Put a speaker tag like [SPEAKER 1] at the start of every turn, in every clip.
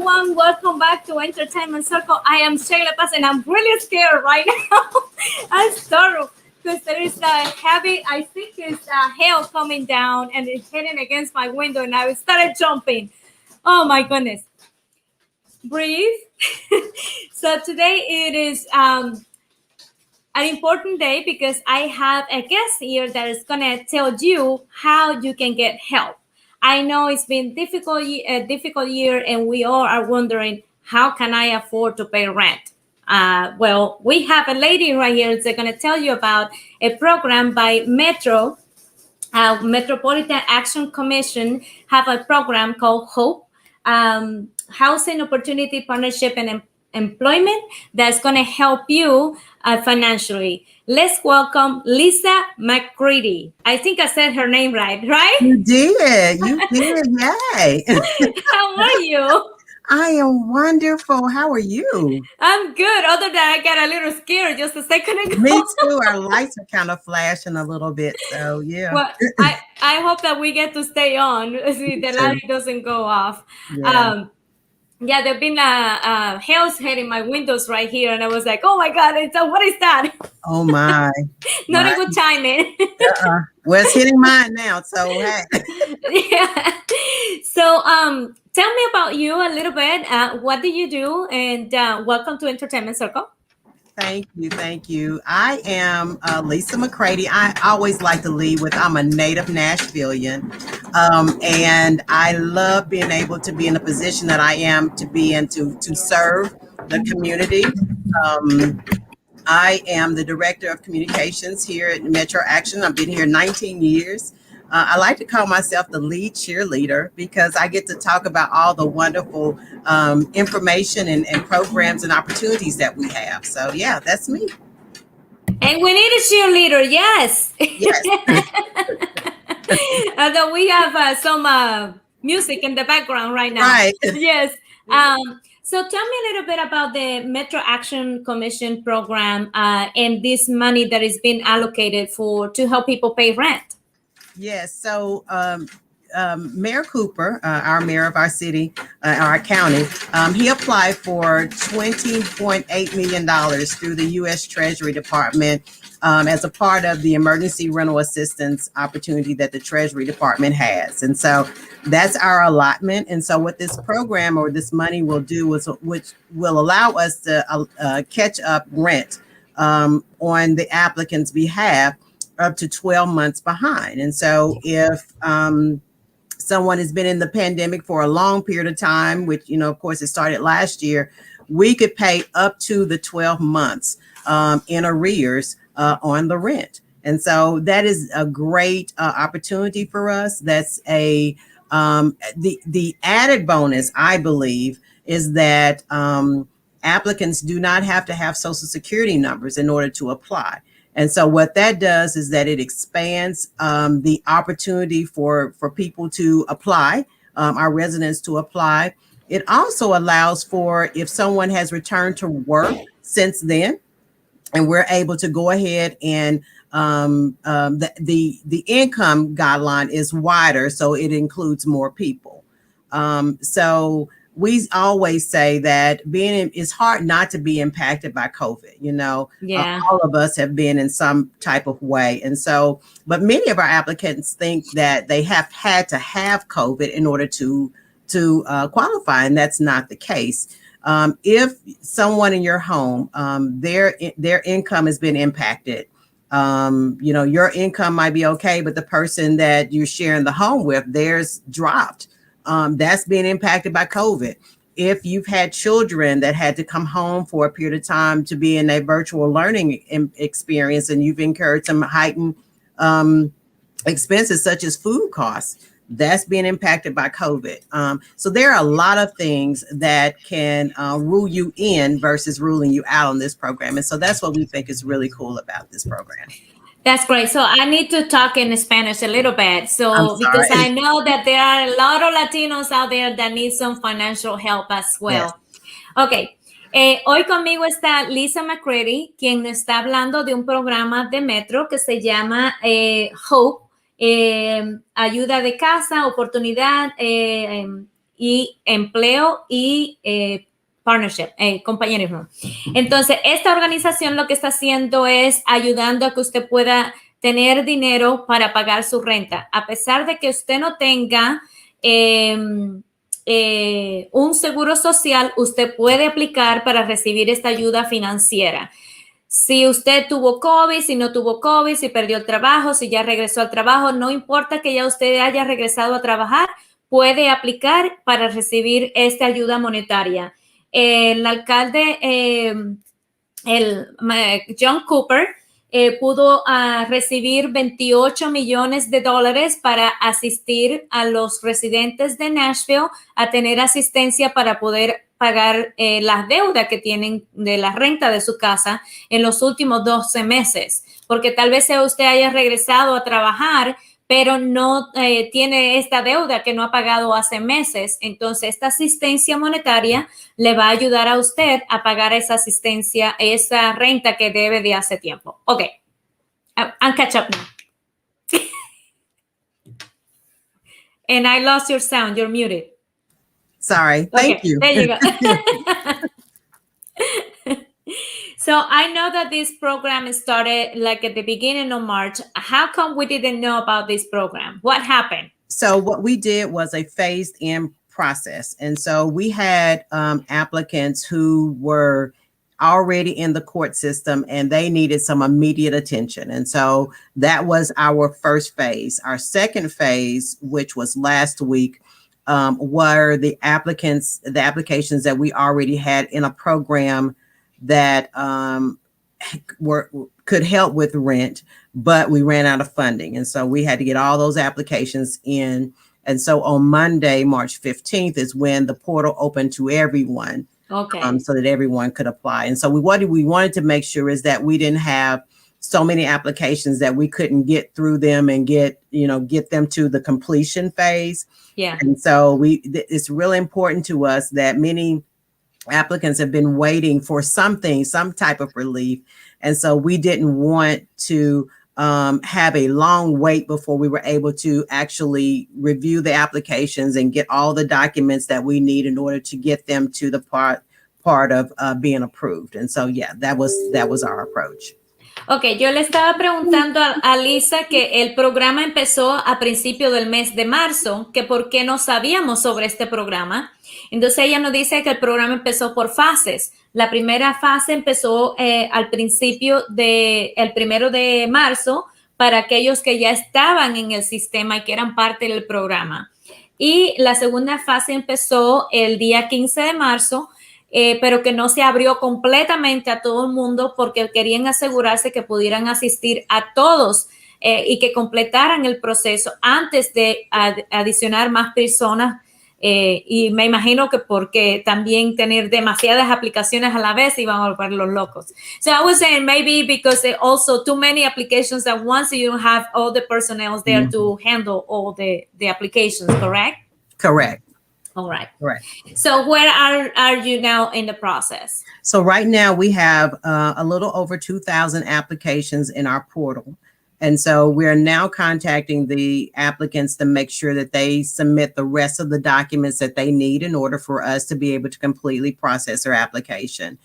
[SPEAKER 1] everyone. Welcome back to Entertainment Circle. I am Sheyla Paz, and I'm really scared right now. I'm sorry because there is a heavy, I think it's hail coming down and it's hitting against my window, and I started jumping. Oh my goodness. Breathe. So today it is an important day because I have a guest here that is going to tell you how you can get help. I know it's been a difficult year, and we all are wondering, how can I afford to pay rent? Well, we have a lady right here that's going to tell you about a program by Metropolitan Action Commission have a program called HOPE, Housing Opportunity Partnership and Employment, that's going to help you financially. Let's welcome Lisa McCrady. I think I said her name right?
[SPEAKER 2] You did. Yay.
[SPEAKER 1] How are you?
[SPEAKER 2] I am wonderful. How are you?
[SPEAKER 1] I'm good. Other than I got a little scared just a second ago.
[SPEAKER 2] Me too. Our lights are kind of flashing a little bit. So, yeah.
[SPEAKER 1] Well, I hope that we get to stay on. The light doesn't go off.
[SPEAKER 2] Yeah.
[SPEAKER 1] Yeah, there've been hails hitting my windows right here, and I was like, "Oh my God, what is that?"
[SPEAKER 2] Oh my!
[SPEAKER 1] Not a good timing.
[SPEAKER 2] Well, it's hitting mine now. So hey.
[SPEAKER 1] Yeah. So, tell me about you a little bit. What do you do? And welcome to Entertainment Circle.
[SPEAKER 2] Thank you. I am Lisa McCrady. I always like to lead with I'm a native Nashvilleian, and I love being able to be in the position that I am to be in to serve the community. I am the Director of Communications here at Metro Action. I've been here 19 years. I like to call myself the lead cheerleader because I get to talk about all the wonderful information and programs and opportunities that we have. So, yeah, that's me.
[SPEAKER 1] And we need a cheerleader, yes.
[SPEAKER 2] Yes.
[SPEAKER 1] Although we have some music in the background right now.
[SPEAKER 2] Right.
[SPEAKER 1] Yes. So tell me a little bit about the Metro Action Commission program and this money that is being allocated to help people pay rent.
[SPEAKER 2] Yes. So Mayor Cooper, our mayor of our city, our county, he applied for $20.8 million through the U.S. Treasury Department as a part of the emergency rental assistance opportunity that the Treasury Department has. And so that's our allotment. And so what this program or this money will do is, which will allow us to catch up rent on the applicant's behalf up to 12 months behind. And so if someone has been in the pandemic for a long period of time, which, of course, it started last year, we could pay up to the 12 months in arrears on the rent. And so that is a great opportunity for us. That's the added bonus, I believe, is that applicants do not have to have Social Security numbers in order to apply. And so what that does is that it expands the opportunity for people to apply, our residents to apply. It also allows for, if someone has returned to work since then, and we're able to go ahead and the income guideline is wider, so it includes more people. So we always say that it's hard not to be impacted by COVID.
[SPEAKER 1] Yeah.
[SPEAKER 2] All of us have been in some type of way. And so, but many of our applicants think that they have had to have COVID in order to qualify. And that's not the case. If someone in your home, their income has been impacted, your income might be okay, but the person that you're sharing the home with, theirs dropped. That's being impacted by COVID. If you've had children that had to come home for a period of time to be in a virtual learning experience, and you've incurred some heightened expenses such as food costs, that's being impacted by COVID. So there are a lot of things that can rule you in versus ruling you out on this program. And so that's what we think is really cool about this program.
[SPEAKER 1] That's great. So I need to talk in Spanish a little bit. So because I know that there are a lot of Latinos out there that need some financial help as well. Yes. Okay. Hoy conmigo está Lisa McCrady, quien está hablando de un programa de Metro que se llama HOPE, ayuda de casa, oportunidad y empleo y partnership, compañerismo. Entonces, esta organización lo que está haciendo es ayudando a que usted pueda tener dinero para pagar su renta. A pesar de que usted no tenga un seguro social, usted puede aplicar para recibir esta ayuda financiera. Si usted tuvo COVID, si no tuvo COVID, si perdió el trabajo, si ya regresó al trabajo, no importa que ya usted haya regresado a trabajar, puede aplicar para recibir esta ayuda monetaria. El alcalde, John Cooper, pudo recibir $28 millones para asistir a los residentes de Nashville a tener asistencia para poder pagar las deudas que tienen de la renta de su casa en los últimos 12 meses, porque tal vez usted haya regresado a trabajar, pero no tiene esta deuda que no ha pagado hace meses. Entonces, esta asistencia monetaria le va a ayudar a usted a pagar esa asistencia, esa renta que debe de hace tiempo. Ok, I'm catch up now. And I lost your sound, you're muted.
[SPEAKER 2] Sorry, thank you.
[SPEAKER 1] There you go. So I know that this program started like at the beginning of March. How come we didn't know about this program? What happened?
[SPEAKER 2] So what we did was a phased in process. And so we had applicants who were already in the court system and they needed some immediate attention. And so that was our first phase. Our second phase, which was last week, were the applications that we already had in a program that could help with rent, but we ran out of funding. And so we had to get all those applications in. And so on Monday, March 15th is when the portal opened to everyone.
[SPEAKER 1] Okay.
[SPEAKER 2] So that everyone could apply. And so what we wanted to make sure is that we didn't have so many applications that we couldn't get through them and get them to the completion phase.
[SPEAKER 1] Yeah.
[SPEAKER 2] And so it's really important to us that many applicants have been waiting for some type of relief. And so we didn't want to have a long wait before we were able to actually review the applications and get all the documents that we need in order to get them to the part of being approved. And so, yeah, that was our approach.
[SPEAKER 1] Ok, yo le estaba preguntando a Lisa que el programa empezó a principio del mes de marzo, que por qué no sabíamos sobre este programa. Entonces ella nos dice que el programa empezó por fases. La primera fase empezó al principio el 1 de marzo para aquellos que ya estaban en el sistema y que eran parte del programa. Y la segunda fase empezó el día 15 de marzo, pero que no se abrió completamente a todo el mundo porque querían asegurarse que pudieran asistir a todos y que completaran el proceso antes de adicionar más personas. Y me imagino que porque también tener demasiadas aplicaciones a la vez iban a volver los locos. So I was saying maybe because also too many applications at once, you don't have all the personnel there to handle all the applications, correct?
[SPEAKER 2] Correct.
[SPEAKER 1] All right.
[SPEAKER 2] Right.
[SPEAKER 1] So where are you now in the process?
[SPEAKER 2] So right now we have a little over 2,000 applications in our portal. And so we're now contacting the applicants to make sure that they submit the rest of the documents that they need in order for us to be able to completely process their application.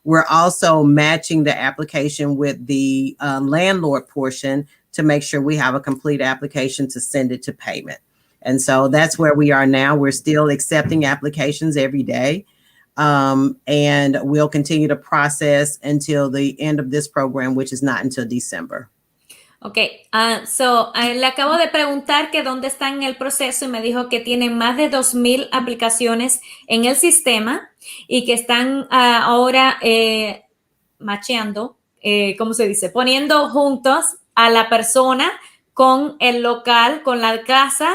[SPEAKER 2] We're also matching the application with the landlord portion to make sure we have a complete application to send it to payment. And so that's where we are now. We're still accepting applications every day. And we'll continue to process until the end of this program, which is not until December.
[SPEAKER 1] Ok, le acabo de preguntar que dónde está en el proceso y me dijo que tienen más de 2,000 aplicaciones en el sistema y que están ahora macheando, ¿cómo se dice? Poniendo juntos a la persona con el local, con la casa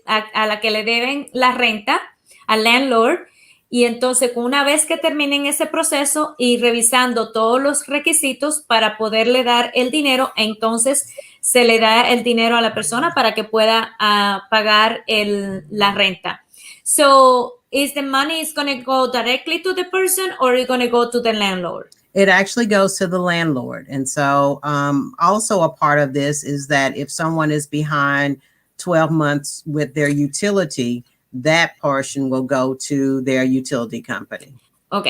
[SPEAKER 1] a la que le deben la renta, al landlord. Y entonces, una vez que terminen ese proceso y revisando todos los requisitos para poderle dar el dinero, entonces se le da el dinero a la persona para que pueda pagar la renta. So, is the money going to go directly to the person or is it going to go to the landlord?
[SPEAKER 2] It actually goes to the landlord. And so also a part of this is that if someone is behind 12 months with their utility, that portion will go to their utility company.
[SPEAKER 1] Ok,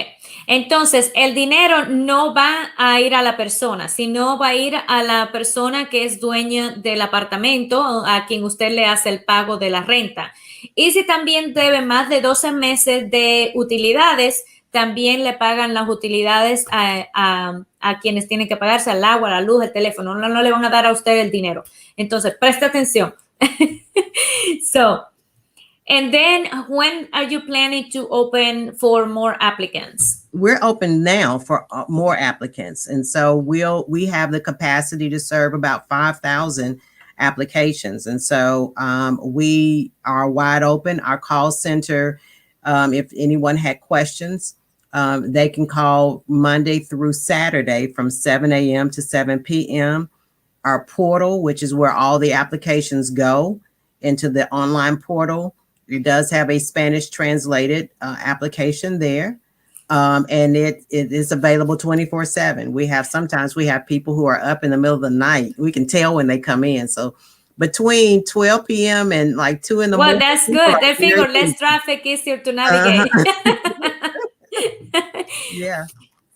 [SPEAKER 1] entonces el dinero no va a ir a la persona, sino va a ir a la persona que es dueña del apartamento, a quien usted le hace el pago de la renta. Y si también debe más de 12 meses de utilidades, también le pagan las utilidades a quienes tienen que pagarse, al agua, la luz, el teléfono. No le van a dar a usted el dinero. Entonces, preste atención. So, and then when are you planning to open for more applicants?
[SPEAKER 2] We're open now for more applicants. And so we have the capacity to serve about 5,000 applications. And so we are wide open. Our call center, if anyone had questions, they can call Monday through Saturday from 7 a.m. to 7 p.m. Our portal, which is where all the applications go into the online portal, it does have a Spanish translated application there. And it is available 24/7. Sometimes we have people who are up in the middle of the night. We can tell when they come in. So between 12 p.m. and like 2 in the morning.
[SPEAKER 1] Well, that's good. They figure less traffic, easier to navigate.
[SPEAKER 2] Yeah.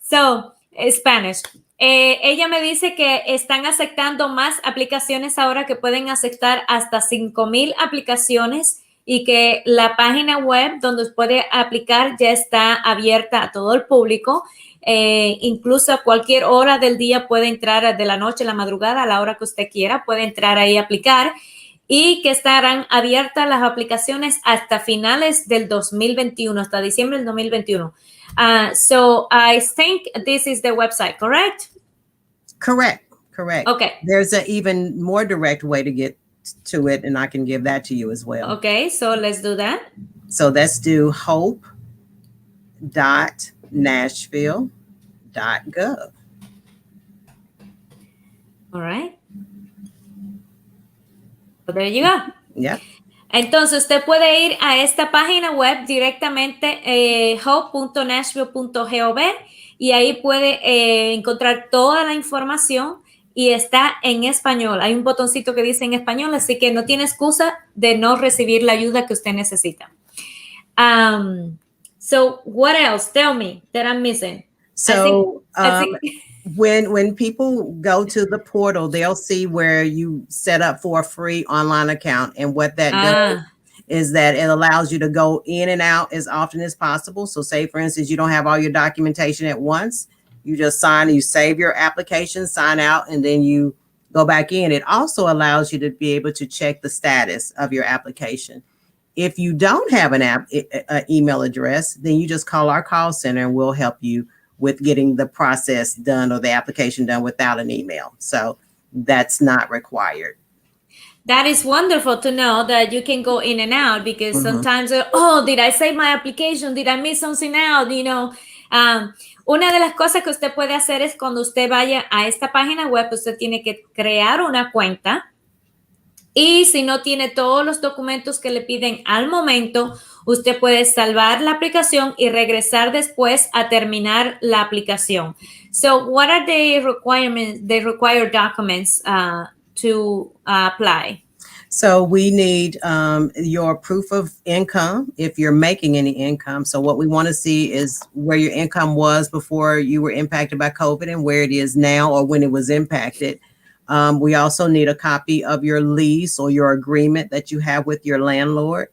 [SPEAKER 1] So, Spanish. Ella me dice que están aceptando más aplicaciones ahora, que pueden aceptar hasta 5,000 aplicaciones, y que la página web donde puede aplicar ya está abierta a todo el público. Incluso a cualquier hora del día puede entrar, de la noche, la madrugada, a la hora que usted quiera, puede entrar ahí a aplicar, y que estarán abiertas las aplicaciones hasta finales del 2021, hasta diciembre del 2021. So I think this is the website, correct?
[SPEAKER 2] Correct.
[SPEAKER 1] Okay.
[SPEAKER 2] There's an even more direct way to get to it, and I can give that to you as well.
[SPEAKER 1] Okay, so let's do that.
[SPEAKER 2] So let's do hope.nashville.gov.
[SPEAKER 1] All right. So there you go.
[SPEAKER 2] Yep.
[SPEAKER 1] Entonces, usted puede ir a esta página web directamente, hope.nashville.gov, y ahí puede encontrar toda la información, y está en español. Hay un botoncito que dice en español, así que no tiene excusa de no recibir la ayuda que usted necesita. So, what else? Tell me that I'm missing.
[SPEAKER 2] So, when people go to the portal, they'll see where you set up for a free online account. And what that does is that it allows you to go in and out as often as possible. So say, for instance, you don't have all your documentation at once. You just sign, you save your application, sign out, and then you go back in. It also allows you to be able to check the status of your application. If you don't have an email address, then you just call our call center and we'll help you with getting the process done or the application done without an email. So that's not required.
[SPEAKER 1] That is wonderful to know that you can go in and out, because sometimes, did I save my application? Did I miss something out? You know, una de las cosas que usted puede hacer es, cuando usted vaya a esta página web, usted tiene que crear una cuenta, y si no tiene todos los documentos que le piden al momento, usted puede salvar la aplicación y regresar después a terminar la aplicación. So, what are the requirements, the required documents to apply?
[SPEAKER 2] So we need your proof of income if you're making any income. So what we want to see is where your income was before you were impacted by COVID and where it is now or when it was impacted. We also need a copy of your lease or your agreement that you have with your landlord.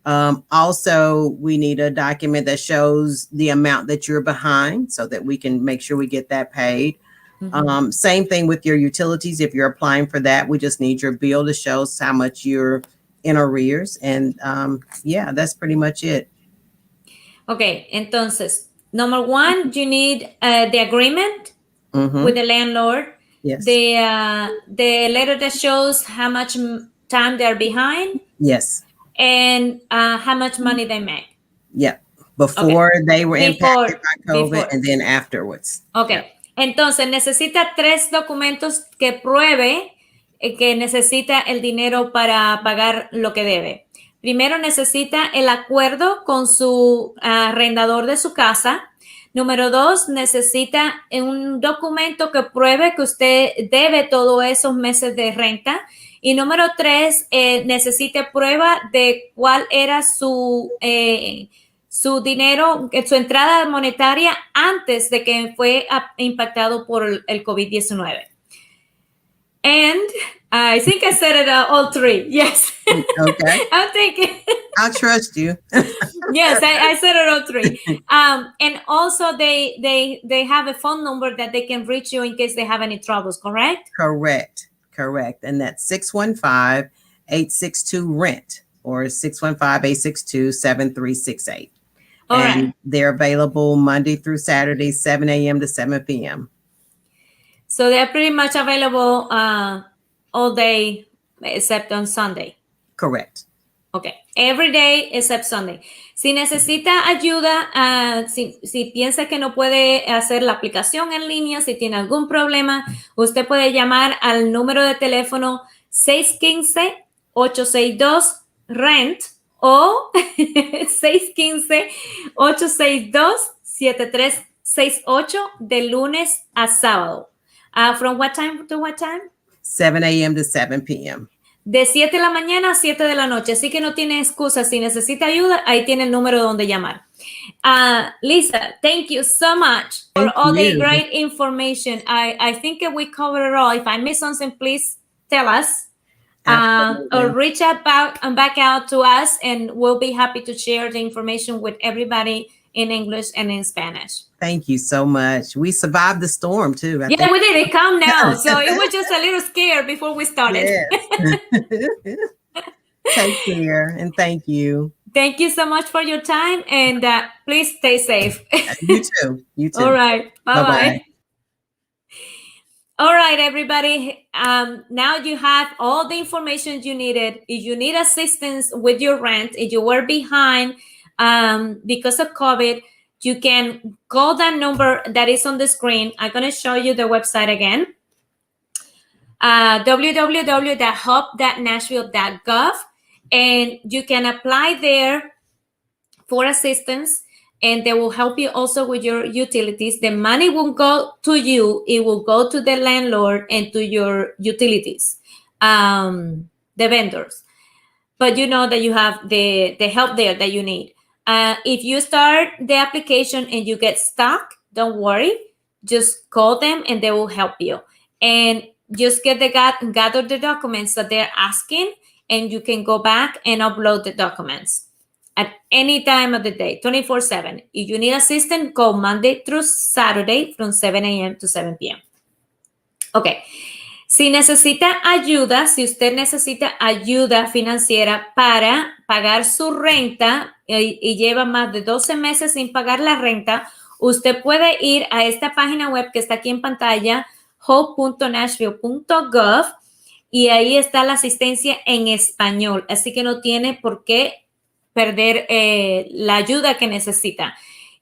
[SPEAKER 2] Also, we need a document that shows the amount that you're behind so that we can make sure we get that paid. Same thing with your utilities. If you're applying for that, we just need your bill to show how much you're in arrears. And yeah, that's pretty much it.
[SPEAKER 1] Okay, entonces, number one, you need the agreement with the landlord.
[SPEAKER 2] Yes.
[SPEAKER 1] The letter that shows how much time they're behind.
[SPEAKER 2] Yes.
[SPEAKER 1] And how much money they make.
[SPEAKER 2] Yep. Before they were impacted by COVID
[SPEAKER 1] before.
[SPEAKER 2] And then afterwards.
[SPEAKER 1] Okay.
[SPEAKER 2] Yep.
[SPEAKER 1] Entonces, necesita 3 documentos que pruebe que necesita el dinero para pagar lo que debe. Primero, necesita el acuerdo con su arrendador de su casa. Número 2, necesita un documento que pruebe que usted debe todos esos meses de renta. Y número 3, necesite prueba de cuál era su dinero, su entrada monetaria antes de que fue impactado por el COVID-19. And I think I said it all 3. Yes.
[SPEAKER 2] Okay.
[SPEAKER 1] I'm thinking.
[SPEAKER 2] I'll trust you.
[SPEAKER 1] Yes, I said it all 3. And also they have a phone number that they can reach you in case they have any troubles, correct?
[SPEAKER 2] Correct. And that's 615-862-RENT or 615-862-7368.
[SPEAKER 1] All
[SPEAKER 2] and
[SPEAKER 1] right.
[SPEAKER 2] they're available Monday through Saturday, 7 a.m. to 7 p.m.
[SPEAKER 1] So they're pretty much available all day except on Sunday.
[SPEAKER 2] Correct.
[SPEAKER 1] Ok, every day except Sunday. Si necesita ayuda, si piensa que no puede hacer la aplicación en línea, si tiene algún problema, usted puede llamar al número de teléfono 615-862-RENT o 615-862-7368 de lunes a sábado. From what time to what time?
[SPEAKER 2] 7 a.m. to 7 p.m.
[SPEAKER 1] De 7 de la mañana a 7 de la noche. Así que no tiene excusa. Si necesita ayuda, ahí tiene el número donde llamar. Lisa, thank you so much for all the great information. I think we covered it all. If I missed something, please tell us. Or reach out back out to us, and we'll be happy to share the information with everybody in English and in Spanish.
[SPEAKER 2] Thank you so much. We survived the storm too.
[SPEAKER 1] We did. It calmed now. So it was just a little scared before we started.
[SPEAKER 2] Yes. Take care and thank you.
[SPEAKER 1] Thank you so much for your time, and please stay safe.
[SPEAKER 2] You too.
[SPEAKER 1] All right. Bye-bye.
[SPEAKER 2] Bye-bye.
[SPEAKER 1] All right, everybody. Now you have all the information you needed. If you need assistance with your rent, if you were behind because of COVID, you can call that number that is on the screen. I'm going to show you the website again. www.hub.nashville.gov, and you can apply there for assistance, and they will help you also with your utilities. The money won't go to you. It will go to the landlord and to your utilities, the vendors. But you know that you have the help there that you need. If you start the application and you get stuck, don't worry. Just call them and they will help you. And just gather the documents that they're asking, and you can go back and upload the documents at any time of the day, 24/7. If you need assistance, call Monday through Saturday from 7 a.m. to 7 p.m. Okay. Si necesita ayuda, si usted necesita ayuda financiera para pagar su renta y lleva más de 12 meses sin pagar la renta, usted puede ir a esta página web que está aquí en pantalla, hope.nashville.gov, y ahí está la asistencia en español. Así que no tiene por qué perder la ayuda que necesita.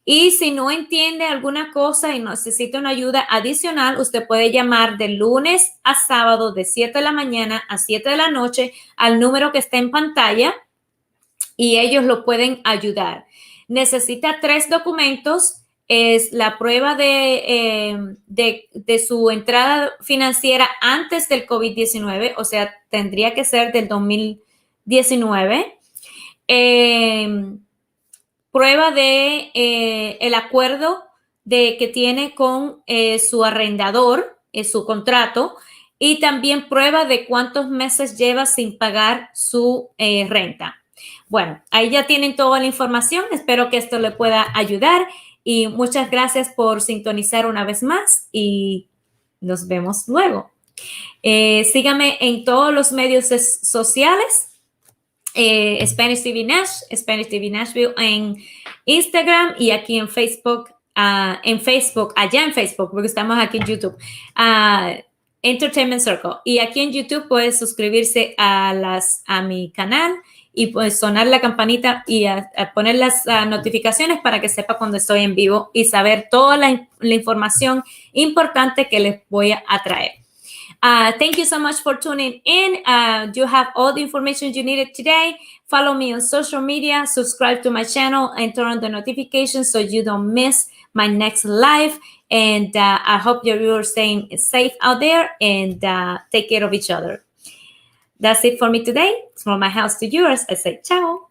[SPEAKER 1] Y si no entiende alguna cosa y necesita una ayuda adicional, usted puede llamar de lunes a sábado de 7 de la mañana a 7 de la noche al número que está en pantalla y ellos lo pueden ayudar. Necesita 3 documentos. Es la prueba de su entrada financiera antes del COVID-19, o sea, tendría que ser del 2019. Prueba de el acuerdo que tiene con su arrendador, su contrato, y también prueba de cuántos meses lleva sin pagar su renta. Bueno, ahí ya tienen toda la información. Espero que esto le pueda ayudar y muchas gracias por sintonizar una vez más y nos vemos luego. Sígame en todos los medios sociales. Spanish TV Nashville en Instagram y aquí en Facebook, allá en Facebook, porque estamos aquí en YouTube, Entertainment Circle. Y aquí en YouTube puedes suscribirse a mi canal y pues sonar la campanita y a poner las notificaciones para que sepa cuando estoy en vivo y saber toda la información importante que les voy a traer. Thank you so much for tuning in. You have all the information you needed today. Follow me on social media, subscribe to my channel, and turn on the notifications so you don't miss my next live. And I hope you're staying safe out there and take care of each other. That's it for me today. From my house to yours, I say ciao.